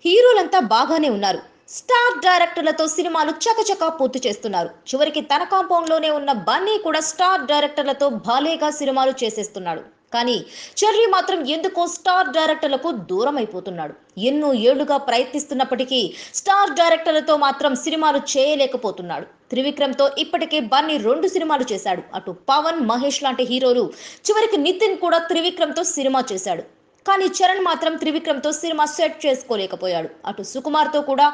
హీరోలంతా బాగానే ఉన్నారు. స్టార్ డైరెక్టర్లతో సినిమాలు చకచకా పూర్తి చేస్తున్నారు. చివరికి తన కాంపౌండ్ లోనే ఉన్న బన్నీ కూడా స్టార్ డైరెక్టర్లతో భాలేగా సినిమాలు చేసేస్తున్నాడు. కానీ చెర్రీ మాత్రం ఎందుకో స్టార్ డైరెక్టర్లకు దూరం అయిపోతున్నాడు. ఎన్నో ఏళ్లుగా ప్రయత్నిస్తున్నప్పటికీ స్టార్ డైరెక్టర్లతో మాత్రం సినిమాలు చేయలేకపోతున్నాడు. త్రివిక్రమ్తో ఇప్పటికే బన్నీ 2 సినిమాలు చేశాడు. అటు పవన్, మహేష్ లాంటి హీరోలు, చివరికి నితిన్ కూడా త్రివిక్రమ్తో సినిమా చేశాడు. కానీ చరణ్ మాత్రం త్రివిక్రమ్తో సినిమా సెట్ చేసుకోలేకపోయాడు. అటు సుకుమార్తో కూడా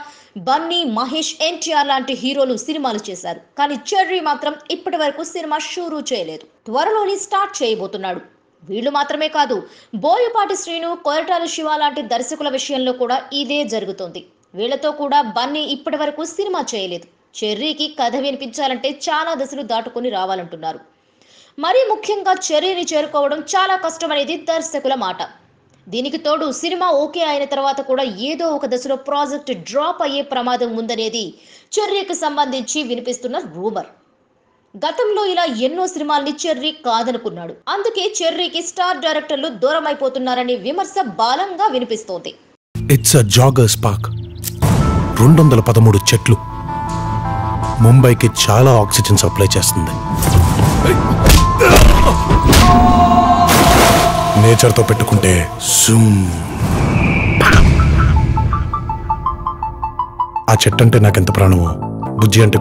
బన్నీ, మహేష్, ఎన్టీఆర్ లాంటి హీరోలు సినిమాలు చేశారు. కానీ చెర్రీ మాత్రం ఇప్పటి వరకు సినిమా షూరూ చేయలేదు. త్వరలోని స్టార్ట్ చేయబోతున్నాడు. వీళ్ళు మాత్రమే కాదు, బోయపాటి శ్రీను, కొరటాల శివ లాంటి దర్శకుల విషయంలో కూడా ఇదే జరుగుతోంది. వీళ్లతో కూడా బన్నీ ఇప్పటి వరకు సినిమా చేయలేదు. చెర్రీకి కథ వినిపించాలంటే చాలా దశలు దాటుకొని రావాలంటున్నారు. మరీ ముఖ్యంగా చెర్రీని చేరుకోవడం చాలా కష్టమనేది దర్శకుల మాట. దీనికి తోడు సినిమా ఓకే అయిన తర్వాత కూడా ఏదో ఒక దశలో ప్రాజెక్ట్ డ్రాప్ అయ్యే ప్రమాదం ఉందనేది చెర్రీకి సంబంధించి వినిపిస్తున్న రూమర్. గతంలో ఇలా ఎన్నో సినిమాల్ని చెర్రీ కాదనుకున్నాడు. అందుకే చెర్రీకి స్టార్ డైరెక్టర్లు దూరం అయిపోతున్నారనే విమర్శ బలంగా వినిపిస్తోంది. It's a joggers park. 213 చెట్లు. ముంబైకి చాలా ఆక్సిజన్ సప్లై చేస్తుంది. నేచర్తో పెట్టుకుంటే ఆ చెట్టు అంటే నాకెంత ప్రాణమో, బుజ్జి అంటే